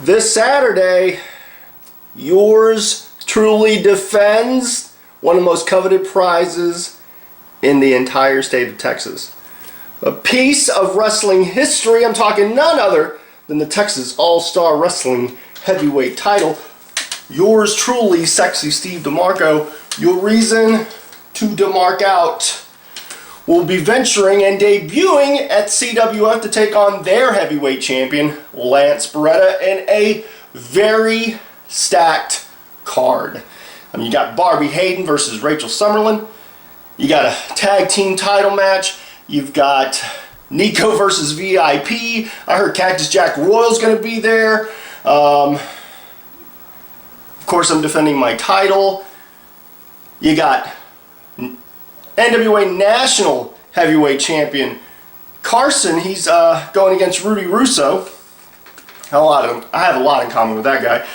This Saturday, yours truly defends one of the most coveted prizes in the entire state of Texas. A piece of wrestling history. I'm talking none other than the Texas All-Star Wrestling Heavyweight title. Yours truly, Sexy Steve DeMarco, your reason to DeMark out, will be venturing and debuting at CWF to take on their heavyweight champion, Lance Beretta, in a very stacked card. I mean, you got Barbie Hayden versus Rachel Summerlin. You got a tag team title match. You've got Nico versus VIP. I heard Cactus Jack Royal's going to be there. Of course, I'm defending my title. You got NWA National Heavyweight Champion Carson. He's going against Rudy Russo. I have a lot in common with that guy.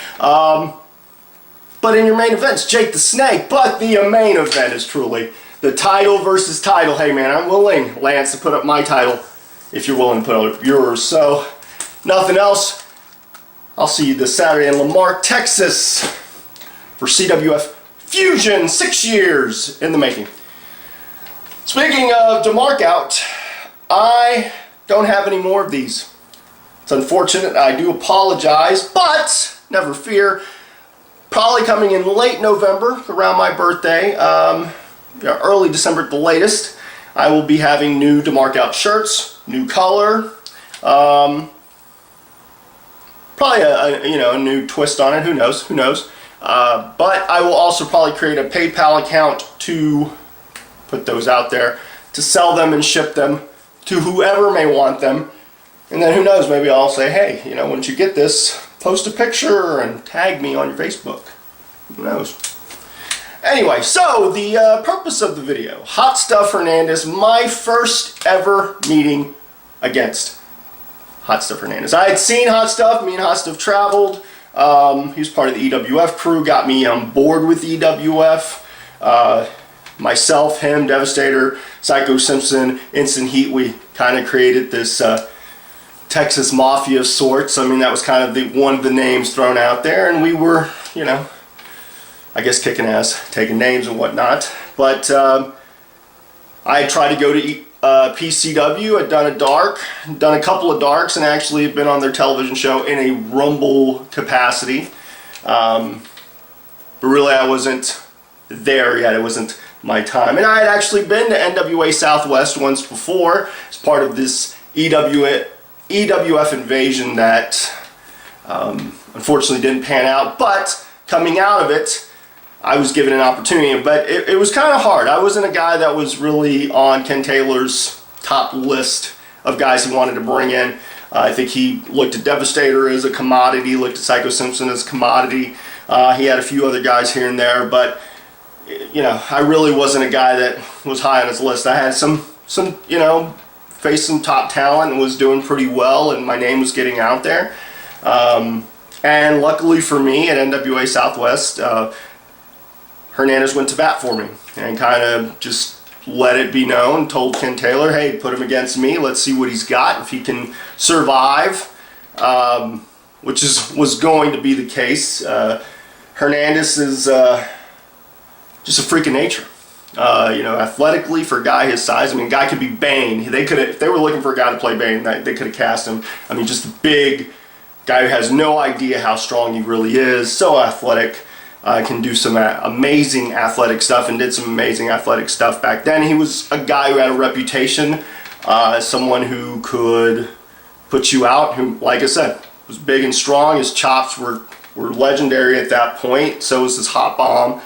But in your main event's Jake the Snake. But the main event is truly the title versus title. Hey man, I'm willing, Lance, to put up my title if you're willing to put up yours. So, nothing else. I'll see you this Saturday in Lamarck, Texas for CWF Fusion. 6 years in the making. Speaking of DeMark out, I don't have any more of these. It's unfortunate. I do apologize, but never fear. Probably coming in late November, around my birthday, early December at the latest. I will be having new DeMark out shirts, new color, probably a new twist on it. Who knows? Who knows? But I will also probably create a PayPal account to put those out there, to sell them and ship them to whoever may want them. And then who knows, maybe I'll say, hey, once you get this, post a picture and tag me on your Facebook. Who knows? Anyway, so the purpose of the video, Hotstuff Hernandez, my first ever meeting against Hotstuff Hernandez. I had seen Hotstuff, me and Hotstuff traveled. He was part of the EWF crew, got me on board with EWF. Myself, him, Devastator, Psycho Simpson, Instant Heat, we kind of created this Texas Mafia of sorts. I mean, that was kind of one of the names thrown out there, and we were, I guess kicking ass, taking names and whatnot. But I tried to go to PCW. I'd done a couple of darks, and actually been on their television show in a Rumble capacity. But really, I wasn't there yet. It wasn't my time. And I had actually been to NWA Southwest once before as part of this EWF invasion that unfortunately didn't pan out. But coming out of it, I was given an opportunity. But it was kind of hard. I wasn't a guy that was really on Ken Taylor's top list of guys he wanted to bring in. I think he looked at Devastator as a commodity, looked at Psycho Simpson as a commodity. He had a few other guys here and there, but I really wasn't a guy that was high on his list. I had some faced some top talent and was doing pretty well, and my name was getting out there. And luckily for me at NWA Southwest, Hernandez went to bat for me and kind of just let it be known, told Ken Taylor, hey, put him against me, let's see what he's got, if he can survive, which was going to be the case. Hernandez is just a freak of nature. Athletically, for a guy his size, I mean, a guy could be Bane. If they were looking for a guy to play Bane, they could have cast him. I mean, just a big guy who has no idea how strong he really is, so athletic, can do some amazing athletic stuff, and did some amazing athletic stuff back then. He was a guy who had a reputation as someone who could put you out, who, like I said, was big and strong. His chops were legendary at that point, so was his hot bomb.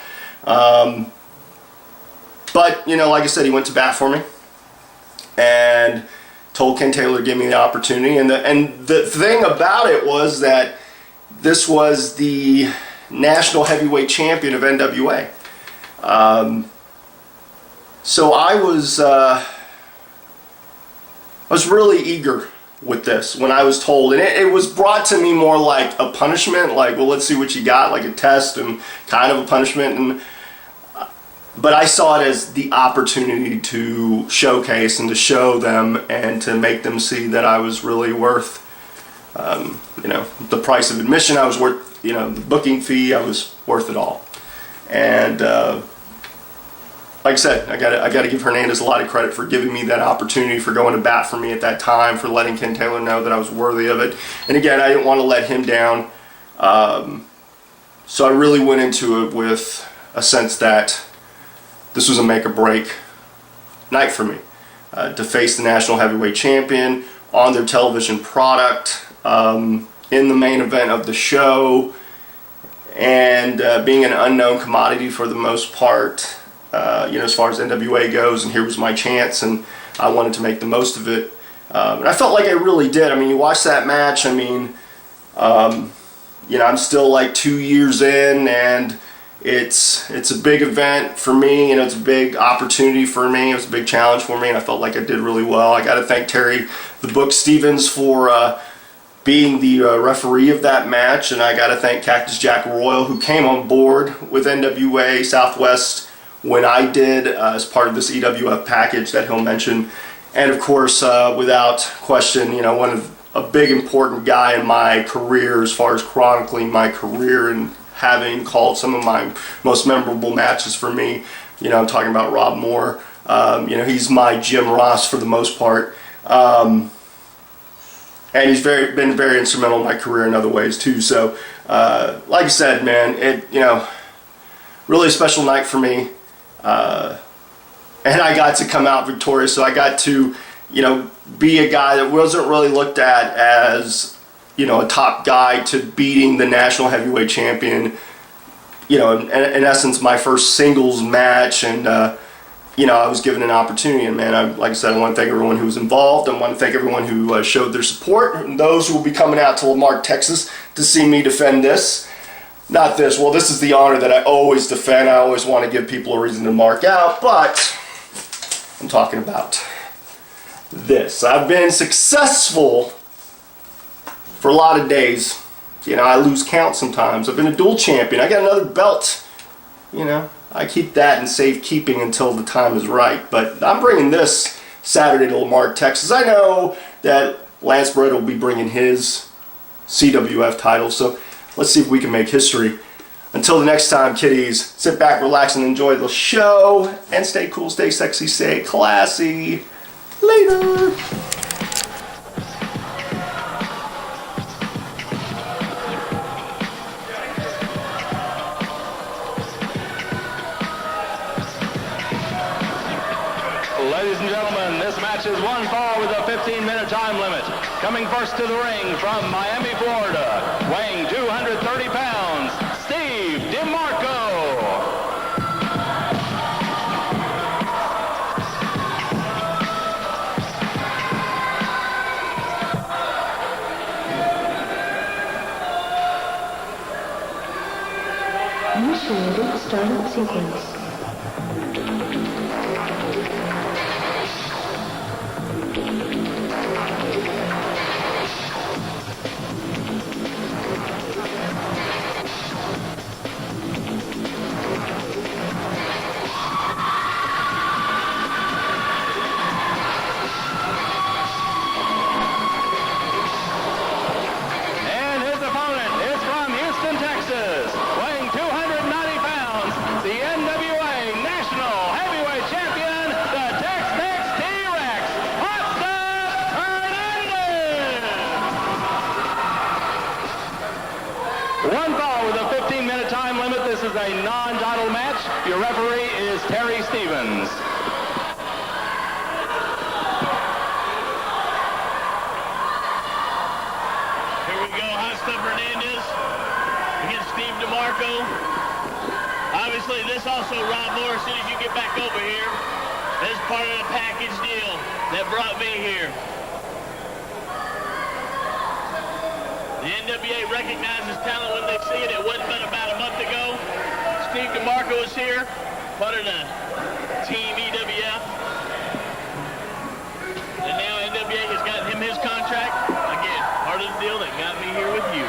But, like I said, he went to bat for me and told Ken Taylor to give me the opportunity. And the thing about it was that this was the National Heavyweight Champion of NWA. So I was really eager with this when I was told. And it was brought to me more like a punishment, like, well, let's see what you got, like a test and kind of a punishment. But I saw it as the opportunity to showcase and to show them and to make them see that I was really worth, the price of admission. I was worth, the booking fee. I was worth it all. And like I said, I got to give Hernandez a lot of credit for giving me that opportunity, for going to bat for me at that time, for letting Ken Taylor know that I was worthy of it. And again, I didn't want to let him down. So I really went into it with a sense that this was a make or break night for me. To face the national heavyweight champion on their television product, in the main event of the show, and being an unknown commodity for the most part, as far as NWA goes, and here was my chance, and I wanted to make the most of it. And I felt like I really did. I mean, you watch that match, I mean, I'm still like 2 years in, and it's a big event for me, it's a big opportunity for me, it was a big challenge for me, and I felt like I did really well. I got to thank Terry the Book Stevens for being the referee of that match, and I got to thank Cactus Jack Royal, who came on board with NWA Southwest when I did, as part of this EWF package that he'll mention. And of course, without question, a big important guy in my career, as far as chronicling my career and having called some of my most memorable matches for me. I'm talking about Rob Moore. He's my Jim Ross for the most part. And he's been very instrumental in my career in other ways too. So, like I said, man, really a special night for me. And I got to come out victorious. So I got to, be a guy that wasn't really looked at as, a top guy, to beating the national heavyweight champion, in essence, my first singles match. And, I was given an opportunity. And, man, like I said, I want to thank everyone who was involved. I want to thank everyone who showed their support, and those who will be coming out to Lamarck, Texas to see me defend this. Not this. Well, this is the honor that I always defend. I always want to give people a reason to mark out, but I'm talking about this. I've been successful for a lot of days. I lose count sometimes. I've been a dual champion. I got another belt. I keep that in safekeeping until the time is right. But I'm bringing this Saturday to Lamarck, Texas. I know that Lance Brett will be bringing his CWF title, so let's see if we can make history. Until the next time, kiddies, sit back, relax, and enjoy the show. And stay cool, stay sexy, stay classy. Later. Ladies and gentlemen, this match is one fall with a 15-minute time limit. Coming first to the ring from Miami, Florida, weighing 230 pounds, Steve DeMarco. Initiating startup sequence. One fall with a 15-minute time limit. This is a non-title match. Your referee is Terry Stevens. Here we go, Hotstuff Hernandez against Steve DeMarco. Obviously, this also, Rob Moore, as soon as you get back over here, this is part of the package deal that brought me here. The NWA recognizes talent when they see it. It wasn't but about a month ago. Steve DeMarco is here, part of the Team EWF. And now NWA has gotten him his contract. Again, part of the deal that got me here with you.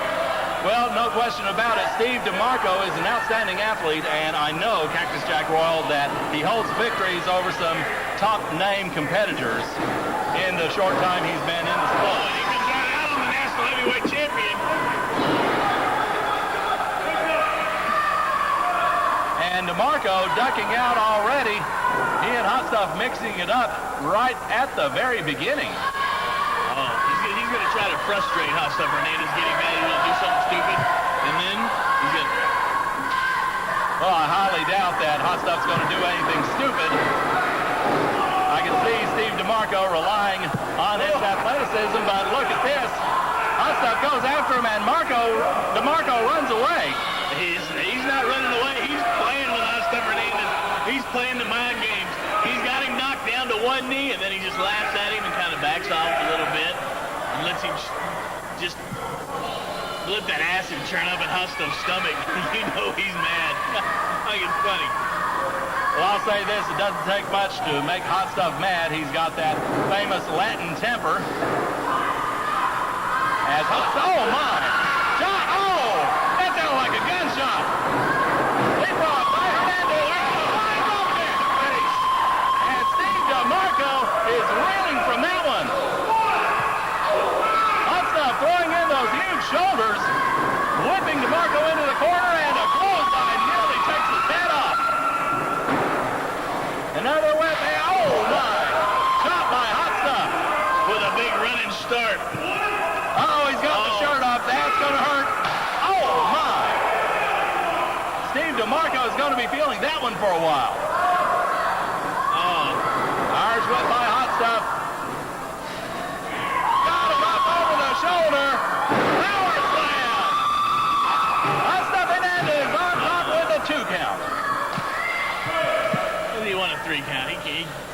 Well, no question about it. Steve DeMarco is an outstanding athlete, and I know, Cactus Jack Royal, that he holds victories over some top-name competitors in the short time he's been in the sport. He comes right out on the national heavyweight champion. DeMarco ducking out already. He and Hot Stuff mixing it up right at the very beginning. Oh, he's going to try to frustrate Hotstuff Hernandez, getting mad he's going to do something stupid, and then he's going to... Well, I highly doubt that Hot Stuff's going to do anything stupid. I can see Steve DeMarco relying on his athleticism, but look at this. Hot Stuff goes after him, and DeMarco runs away. He's not running away. He's playing with Hotstuff Hernandez. He's playing the mind games. He's got him knocked down to one knee, and then he just laughs at him and kind of backs off a little bit and lets him just let that acid churn up in Hotstuff's stomach. You know he's mad. I think it's funny. Well, I'll say this, it doesn't take much to make Hot Stuff mad. He's got that famous Latin temper. As oh my! Shot! Oh! That sounded like a gunshot! Leapfrog by Hernandez! Flying up there in the face! And Steve DeMarco is reeling from that one. Hot Stuff throwing in those huge shoulders, whipping DeMarco into the corner, and a clothesline nearly takes his head off. Another whip, and oh my! Shot by Hot Stuff With a big running start. Oh, he's got the shirt off. That's going to hurt. Oh, my. Steve DeMarco is going to be feeling that one for a while. Oh. Irish whip by Hot Stuff. Got him up over the shoulder. Power slam. Hot Stuff Hernandez on top with a 2 count. He won a 3 count.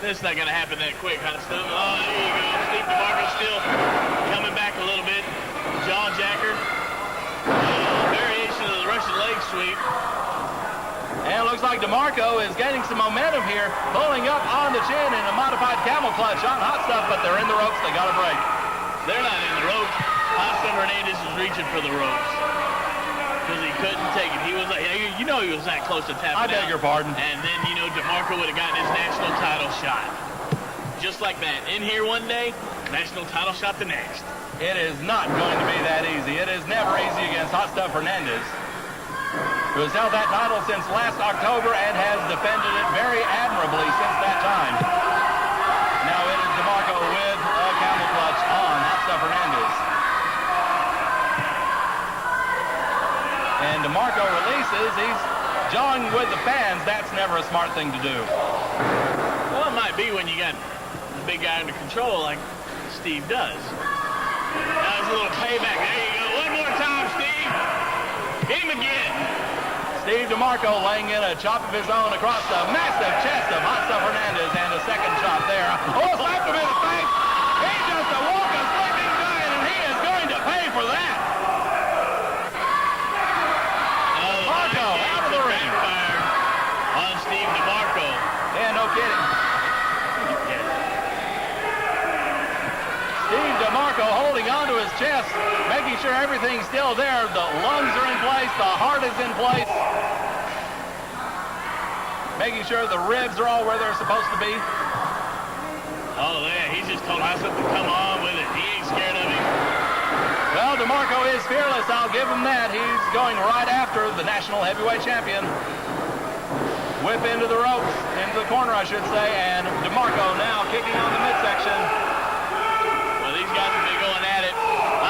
This is not going to happen that quick, Hot Stuff. Oh, there you go. Steve DeMarco still coming back a little bit. Jaw jacker. Variation of the Russian leg sweep. And it looks like DeMarco is gaining some momentum here, pulling up on the chin in a modified camel clutch on Hot Stuff, but they're in the ropes. They got a break. They're not in the ropes. Hotstuff Hernandez is reaching for the ropes because he couldn't take it. He was like, you know, he was that close to tapping out. I beg your pardon. And then, you know, DeMarco would have gotten his national title shot. Just like that. In here one day, national title shot the next. It is not going to be that easy. It is never easy against Hot Stuff Hernandez, who has held that title since last October and has defended it very admirably since that time. Now it is DeMarco with a camel clutch on Hot Stuff Hernandez. And DeMarco releases. He's jawing with the fans. That's never a smart thing to do. Well, it might be when you got the big guy under control like Steve does. That was a little payback. There you go. One more time, Steve. Hit him again. Steve DeMarco laying in a chop of his own across the massive chest of Hot Stuff Hernandez, and a second chop there. Oh, slapped him in the face. He just awoke a sleeping giant, and he is going to pay for that. DeMarco out of the ring. On Steve DeMarco. Yeah, no kidding. Steve DeMarco holding onto his chest, making sure everything's still there. The lungs are in place, the heart is in place. Making sure the ribs are all where they're supposed to be. Oh, yeah, he's just told Hotstuff to come on with it. He ain't scared of him. Well, DeMarco is fearless, I'll give him that. He's going right after the national heavyweight champion. Whip into the ropes, into the corner, I should say, and DeMarco now kicking on the midsection. Well, these guys have been going at it.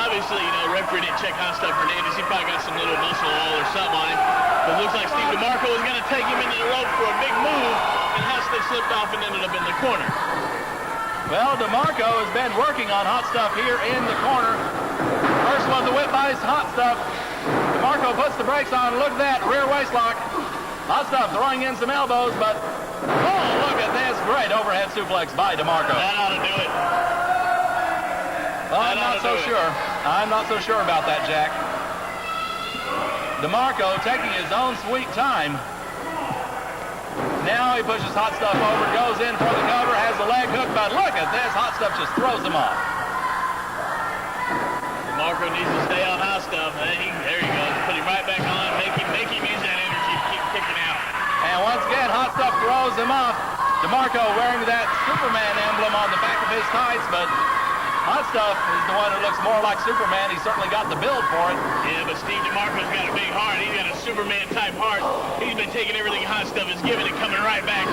Obviously, you know, referee didn't check Hotstuff Hernandez. He probably got some little muscle oil or something on him. But it looks like Steve DeMarco was going to take him into the rope for a big move, and Hotstuff slipped off and ended up in the corner. Well, DeMarco has been working on Hot Stuff here in the corner. First was the whip by Hot Stuff. DeMarco puts the brakes on. Look at that, rear waist lock. Hot Stuff throwing in some elbows, but oh, look at this great overhead suplex by DeMarco. That ought to do it. I'm not so sure. I'm not so sure about that, Jack. DeMarco taking his own sweet time. Now he pushes Hot Stuff over, goes in for the cover, has the leg hook, but look at this. Hot Stuff just throws him off. DeMarco needs to stay on Hotstuff. There you go. Put him right back on. Make him use that energy to keep kicking out. And once again, Hot Stuff throws him off. DeMarco wearing that Superman emblem on the back of his tights, but Hot Stuff is the one who looks more like Superman. He's certainly got the build for it. Yeah, but Steve DeMarco's got a big heart. He's got a Superman-type heart. He's been taking everything Hot Stuff is giving and coming right back.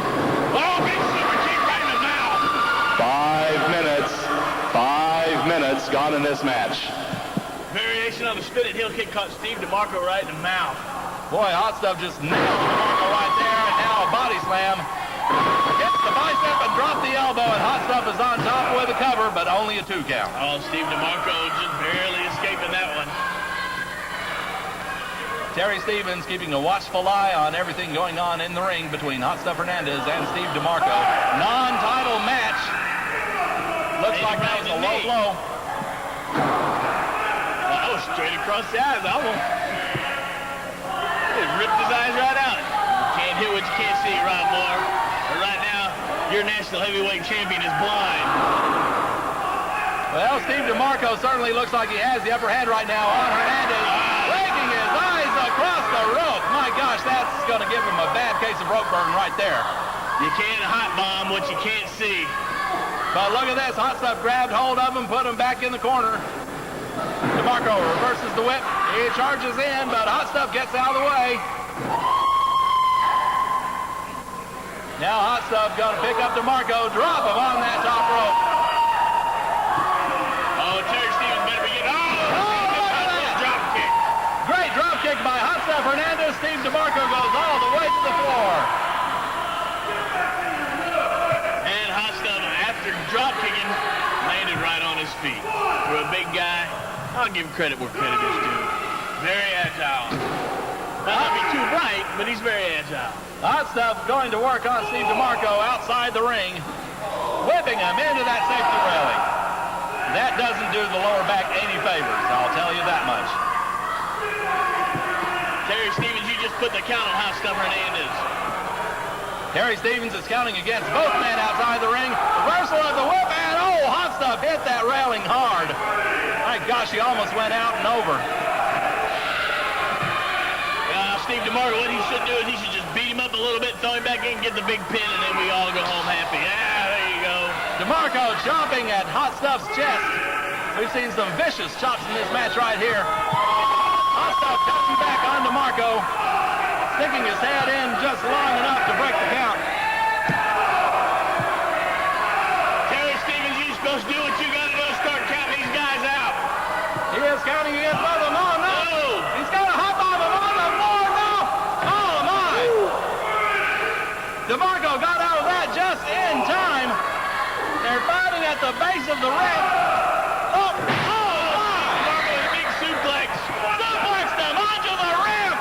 Oh, big super kick right in the mouth. 5 minutes. 5 minutes gone in this match. Variation on the spinning heel kick caught Steve DeMarco right in the mouth. Boy, Hot Stuff just nailed DeMarco right there, and now a body slam. Hits the bicep and dropped the elbow, and Hot Stuff is on top with a cover, but only a 2 count. Oh, Steve DeMarco just barely escaping that one. Terry Stevens keeping a watchful eye on everything going on in the ring between Hot Stuff Hernandez and Steve DeMarco. Non-title match. Looks like that was a low blow. Oh, straight across the eyes, almost. It ripped his eyes right out. You can't hear what you can't see, Rob Moore. But right now, your national heavyweight champion is blind. Well, Steve DeMarco certainly looks like he has the upper hand right now on Hernandez. Raking his eyes across the rope. My gosh, that's going to give him a bad case of rope burn right there. You can't hot bomb what you can't see. But look at this. Hot Stuff grabbed hold of him, put him back in the corner. DeMarco reverses the whip. He charges in, but Hot Stuff gets out of the way. Now Hot Stuff going to pick up DeMarco, drop him on that top rope. Oh, Terry Stevens better be getting... Oh, drop kick. Great drop kick by Hot Stuff Hernandez. Steve DeMarco goes all the way to the floor. And Hot Stuff, after drop kicking, landed right on his feet. For a big guy, I'll give credit where credit is due. Very agile. Might not be too bright, but he's very agile. Hot Stuff going to work on Steve DeMarco outside the ring, whipping him into that safety railing. That doesn't do the lower back any favors, I'll tell you that much. Terry Stevens, you just put the count on Hot Stuff Hernandez. Terry Stevens is counting against both men outside the ring. Reversal of the whip, and oh, Hot Stuff hit that railing hard. My gosh, he almost went out and over. Steve DeMarco, what he should do is he should just beat him up a little bit, throw him back in, get the big pin, and then we all go home happy. Yeah, there you go. DeMarco chopping at Hot Stuff's chest. We've seen some vicious chops in this match right here. Hot Stuff coming back on DeMarco, sticking his head in just long enough to break the count. Terry Stevens, you're supposed to do what you got to do, start counting these guys out. He is counting against both of them. Oh, no. He's got a hot bomb him on the floor. No. Oh, my. DeMarco got out of that just in time. They're fighting at the base of the ring. Oh, my. DeMarco with a big suplex. Suplexed him onto the ramp.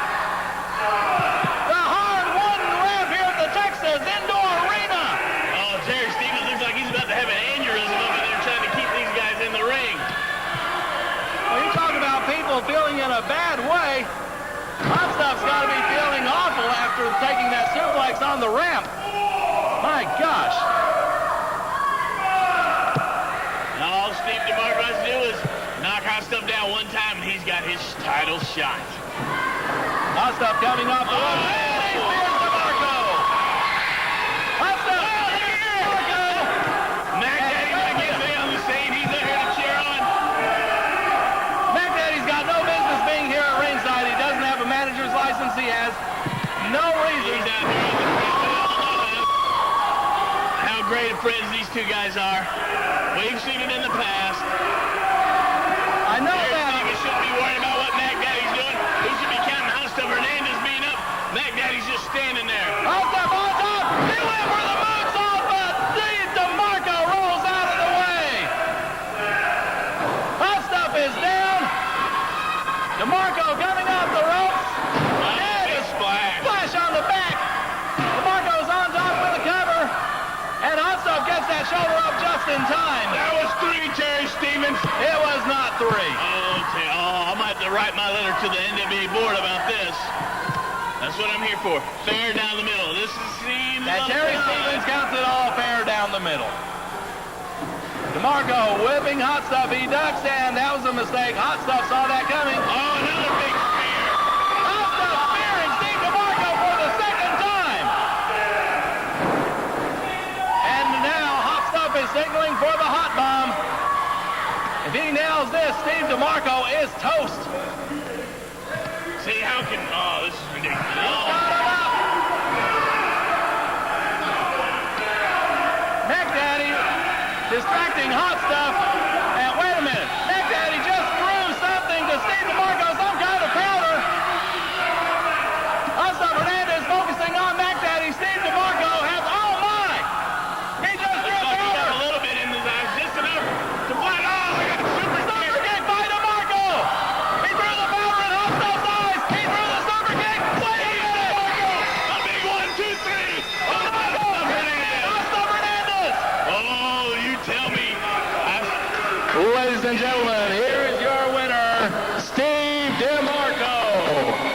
The hard-won ramp here at the Texas Indoor Arena. Oh, Terry Stevens looks like he's about to have an aneurysm over there trying to keep these guys in the ring. Well, you talk about people feeling in a bad way. Hot Stuff's got to be feeling awful after taking that suplex on the ramp. My gosh. All Steve DeMarco has to do is knock Hot Stuff down one time, and he's got his title shot. Hot Stuff coming off the rope. And he spears DeMarco. Hot Stuff spears DeMarco. Mac Daddy's going to get me on the scene. He's out here to cheer on. Mac Daddy's got no business being here at ringside. He doesn't have a manager's license. He has no reason. He's out here on the scene. We all know him. How great of friends these two guys are. We've seen it in the past. I know Terry that. Stevens shouldn't be worried about what Mac Daddy's doing. He should be counting Hot Stuff Hernandez being up. Mac Daddy's just standing there. Hot Stuff on top. He went for the moonsault, but Steve DeMarco rolls out of the way. Hot Stuff is down. DeMarco coming off the ropes. And Big splash. splash on the back. DeMarco's on top with the cover. And Hot Stuff gets that shoulder up just in time. That was 3, Terry Stevens. It was not 3. Oh, I might have to write my letter to the NWA board about this. That's what I'm here for. Fair down the middle. This is scene. And Terry Stevens counts it all fair down the middle. DeMarco whipping Hot Stuff. He ducks, and that was a mistake. Hot Stuff saw that coming. Oh, another big spear. Hot Stuff spearing Steve DeMarco for the second time. And now Hot Stuff is signaling for the hot bomb. broken. Oh, this is ridiculous. Neck Daddy distracting Hot Stuff. And wait a minute. Neck Daddy just threw something to Steve DeMarco, some kind of counter. Hotstuff Hernandez focusing on Neck Daddy. Steve DeMarco has, oh my! He just threw a He got counter. a little bit in his eyes, just enough to find. Oh, we got a super kick. Super kick by DeMarco. He threw the power in Hotstuff's eyes. He threw the super kick. Wait a minute. A big 1, 2, 3. Oh, Hotstuff Hernandez. Hotstuff Hernandez. Oh, you tell me. Ladies and gentlemen, here is your winner, Steve DeMarco.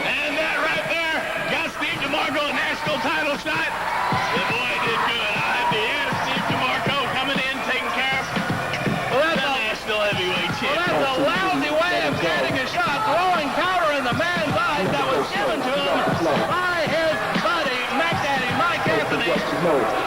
And that right there got Steve DeMarco a national title shot. The boy did good. I had the end of Steve DeMarco coming in, taking care of the national heavyweight Well, that's champion. a lousy way of getting a shot, throwing powder in the man's eyes that was given to him by his buddy, Mac Daddy Mike Anthony.